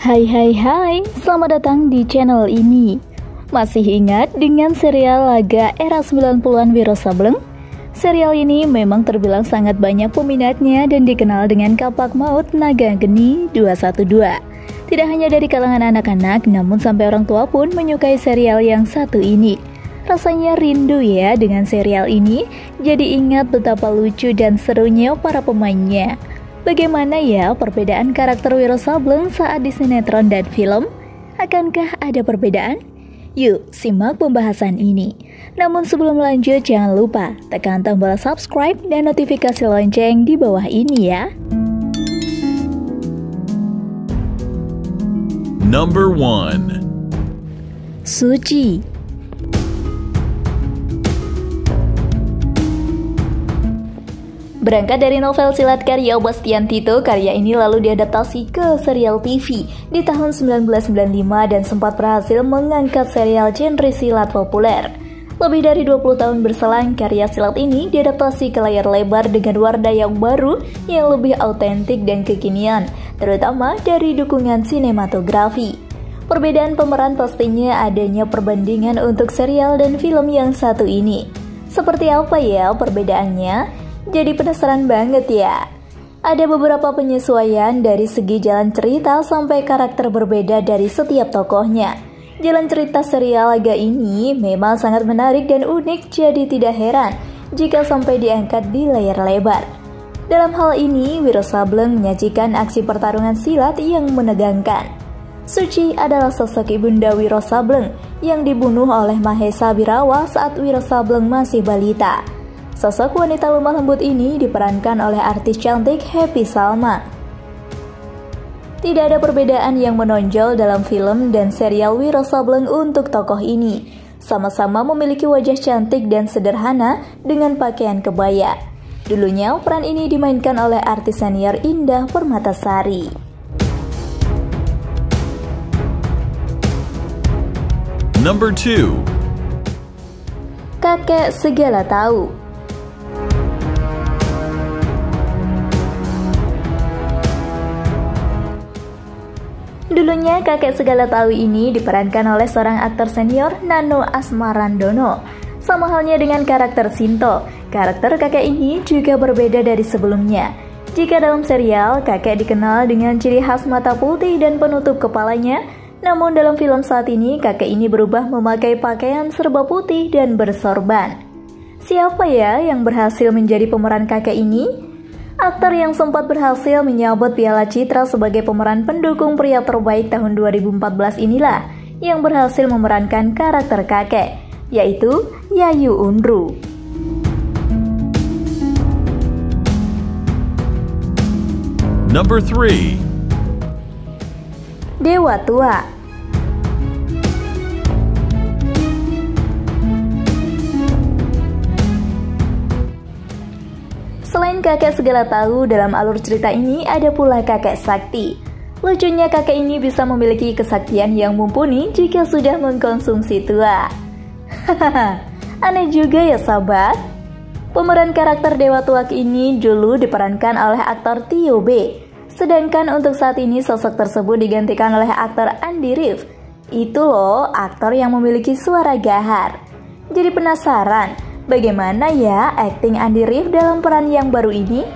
Hai, selamat datang di channel ini. Masih ingat dengan serial laga era 90-an Wiro Sableng? Serial ini memang terbilang sangat banyak peminatnya dan dikenal dengan kapak maut Naga Geni 212. Tidak hanya dari kalangan anak-anak, namun sampai orang tua pun menyukai serial yang satu ini. Rasanya rindu ya dengan serial ini, jadi ingat betapa lucu dan serunya para pemainnya. Bagaimana ya perbedaan karakter Wiro Sableng saat di sinetron dan film? Akankah ada perbedaan? Yuk, simak pembahasan ini. Namun sebelum lanjut, jangan lupa tekan tombol subscribe dan notifikasi lonceng di bawah ini ya. Number 1. Suci. Berangkat dari novel silat karya Bastian Tito, karya ini lalu diadaptasi ke serial TV di tahun 1995 dan sempat berhasil mengangkat serial genre silat populer. Lebih dari 20 tahun berselang, karya silat ini diadaptasi ke layar lebar dengan warna yang baru yang lebih autentik dan kekinian, terutama dari dukungan sinematografi. Perbedaan pemeran pastinya adanya perbandingan untuk serial dan film yang satu ini. Seperti apa ya perbedaannya? Jadi penasaran banget ya. Ada beberapa penyesuaian dari segi jalan cerita sampai karakter berbeda dari setiap tokohnya. Jalan cerita serial laga ini memang sangat menarik dan unik, jadi tidak heran jika sampai diangkat di layar lebar. Dalam hal ini, Wiro Sableng menyajikan aksi pertarungan silat yang menegangkan. Suci adalah sosok ibunda Wiro Sableng yang dibunuh oleh Mahesa Birawa saat Wiro Sableng masih balita. Sosok wanita lemah lembut ini diperankan oleh artis cantik Happy Salma. Tidak ada perbedaan yang menonjol dalam film dan serial Wiro Sableng untuk tokoh ini. Sama-sama memiliki wajah cantik dan sederhana dengan pakaian kebaya. Dulunya peran ini dimainkan oleh artis senior Indah Permatasari. Number 2. Kakek Segala Tahu. Dulunya Kakek Segala Tahu ini diperankan oleh seorang aktor senior, Nano Asmarandono. Sama halnya dengan karakter Sinto, karakter kakek ini juga berbeda dari sebelumnya. Jika dalam serial, kakek dikenal dengan ciri khas mata putih dan penutup kepalanya, namun dalam film saat ini, kakek ini berubah memakai pakaian serba putih dan bersorban. Siapa ya yang berhasil menjadi pemeran kakek ini? Aktor yang sempat berhasil menyabet Piala Citra sebagai pemeran pendukung pria terbaik tahun 2014 inilah yang berhasil memerankan karakter kakek, yaitu Yayu Undru. Number 3. Dewa Tua. Selain kakek segala tahu, dalam alur cerita ini ada pula kakek sakti. Lucunya kakek ini bisa memiliki kesaktian yang mumpuni jika sudah mengkonsumsi tua. Hahaha, aneh juga ya sahabat. Pemeran karakter Dewa Tua ini dulu diperankan oleh aktor Tio B. Sedangkan untuk saat ini sosok tersebut digantikan oleh aktor Andy Rif. Itu loh aktor yang memiliki suara gahar. Jadi penasaran, bagaimana ya akting Andy Rif dalam peran yang baru ini?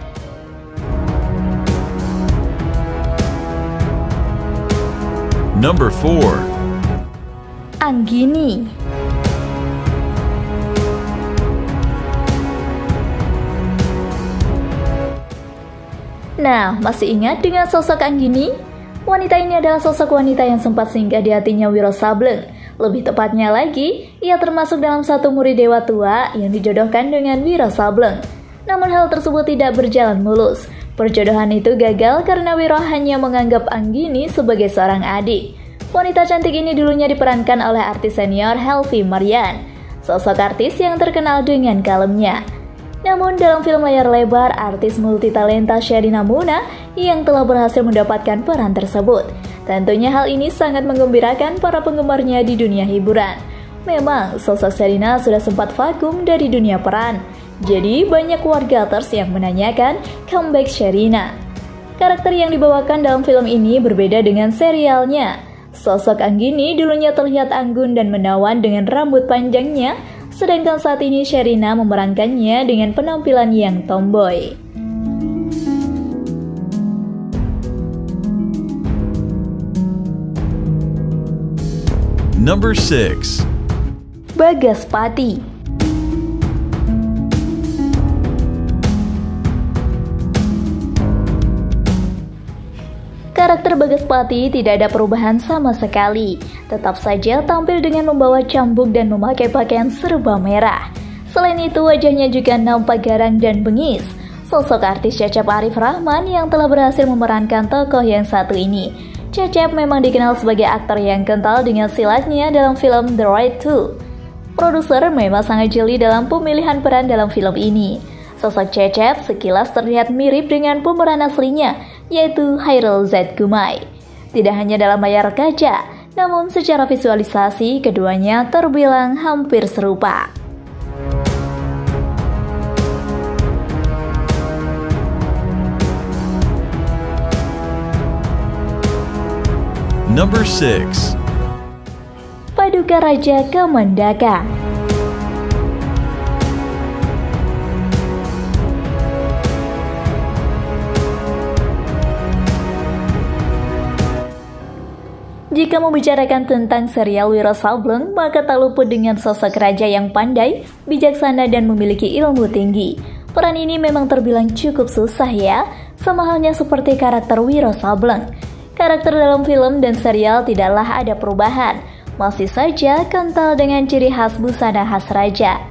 Number 4. Anggini. Nah, masih ingat dengan sosok Anggini? Wanita ini adalah sosok wanita yang sempat singgah di hatinya Wiro Sableng. Lebih tepatnya lagi, ia termasuk dalam satu murid Dewa Tua yang dijodohkan dengan Wiro Sableng. Namun hal tersebut tidak berjalan mulus. Perjodohan itu gagal karena Wiro hanya menganggap Anggini sebagai seorang adik. Wanita cantik ini dulunya diperankan oleh artis senior Helvi Marian, sosok artis yang terkenal dengan kalemnya. Namun dalam film layar lebar, artis multitalenta Sherina Munah yang telah berhasil mendapatkan peran tersebut. Tentunya hal ini sangat menggembirakan para penggemarnya di dunia hiburan. Memang sosok Sherina sudah sempat vakum dari dunia peran, jadi banyak wargaters yang menanyakan comeback Sherina. Karakter yang dibawakan dalam film ini berbeda dengan serialnya. Sosok Anggini dulunya terlihat anggun dan menawan dengan rambut panjangnya, sedangkan saat ini Sherina memerankannya dengan penampilan yang tomboy. Number 6. Bagaspati. Karakter Bagaspati tidak ada perubahan sama sekali. Tetap saja tampil dengan membawa cambuk dan memakai pakaian serba merah. Selain itu, wajahnya juga nampak garang dan bengis. Sosok artis Cecep Arif Rahman yang telah berhasil memerankan tokoh yang satu ini. Cecep memang dikenal sebagai aktor yang kental dengan silatnya dalam film The Raid 2. Produser memang sangat jeli dalam pemilihan peran dalam film ini. Sosok Cecep sekilas terlihat mirip dengan pemeran aslinya, yaitu Hairul Z. Gumai. Tidak hanya dalam layar kaca, namun secara visualisasi keduanya terbilang hampir serupa. Number 6. Paduka Raja Kamandaka. Jika membicarakan tentang serial Wiro Sableng, maka tak luput dengan sosok raja yang pandai, bijaksana, dan memiliki ilmu tinggi. Peran ini memang terbilang cukup susah ya, sama halnya seperti karakter Wiro Sableng. Karakter dalam film dan serial tidaklah ada perubahan, masih saja kental dengan ciri khas busana khas raja.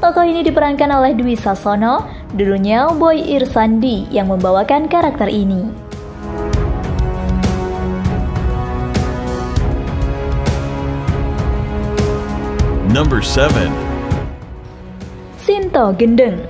Tokoh ini diperankan oleh Dwi Sasono, dulunya Boy Irsandi yang membawakan karakter ini. Number 7. Sinto Gendeng.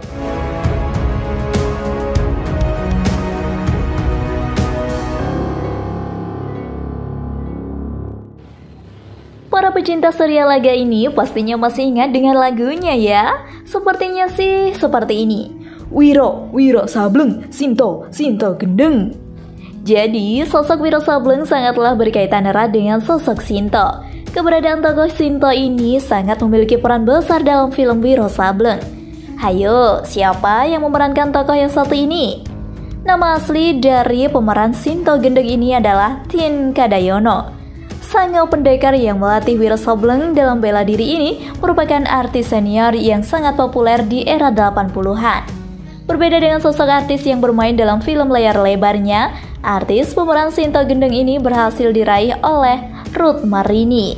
Para pecinta serial laga ini pastinya masih ingat dengan lagunya ya. Sepertinya sih seperti ini. Wiro Sableng, Sinto Gendeng. Jadi sosok Wiro Sableng sangatlah berkaitan erat dengan sosok Sinto. Keberadaan tokoh Sinto ini sangat memiliki peran besar dalam film Wiro Sableng. Hayo, siapa yang memerankan tokoh yang satu ini? Nama asli dari pemeran Sinto Gendeng ini adalah Tin Kadayono. Sangau pendekar yang melatih Wiro Sableng dalam bela diri ini merupakan artis senior yang sangat populer di era 80-an. Berbeda dengan sosok artis yang bermain dalam film layar lebarnya, artis pemeran Sinto Gendeng ini berhasil diraih oleh Ruth Marini,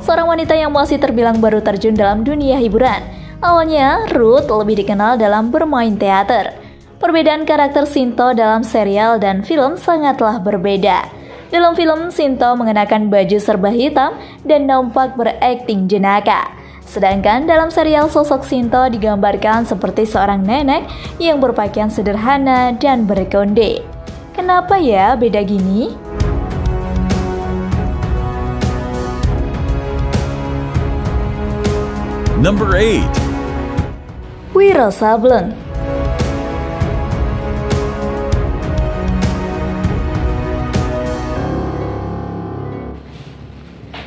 seorang wanita yang masih terbilang baru terjun dalam dunia hiburan. Awalnya, Ruth lebih dikenal dalam bermain teater. Perbedaan karakter Sinto dalam serial dan film sangatlah berbeda. Dalam film, Sinto mengenakan baju serba hitam dan nampak berakting jenaka. Sedangkan dalam serial, sosok Sinto digambarkan seperti seorang nenek yang berpakaian sederhana dan berkonde. Kenapa ya beda gini? Number 8. Wiro Sableng.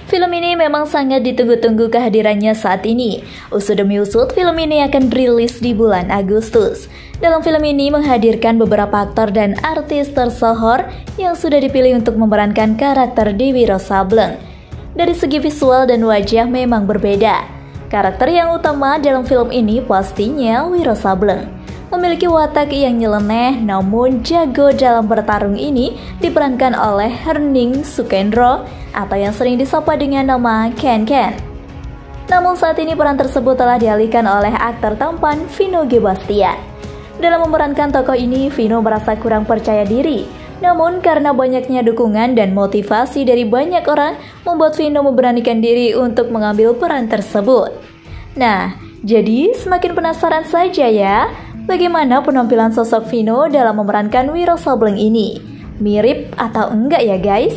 Film ini memang sangat ditunggu-tunggu kehadirannya saat ini. Usut demi usut, film ini akan rilis di bulan Agustus. Dalam film ini menghadirkan beberapa aktor dan artis tersohor yang sudah dipilih untuk memerankan karakter di Wiro Sableng. Dari segi visual dan wajah memang berbeda. Karakter yang utama dalam film ini pastinya Wiro Sableng. Memiliki watak yang nyeleneh namun jago dalam bertarung ini diperankan oleh Herning Sukendro atau yang sering disapa dengan nama Ken Ken. Namun saat ini peran tersebut telah dialihkan oleh aktor tampan Vino G. Bastian. Dalam memerankan tokoh ini, Vino merasa kurang percaya diri. Namun karena banyaknya dukungan dan motivasi dari banyak orang, membuat Vino memberanikan diri untuk mengambil peran tersebut. Nah, jadi semakin penasaran saja ya, bagaimana penampilan sosok Vino dalam memerankan Wiro Sableng ini? Mirip atau enggak ya guys?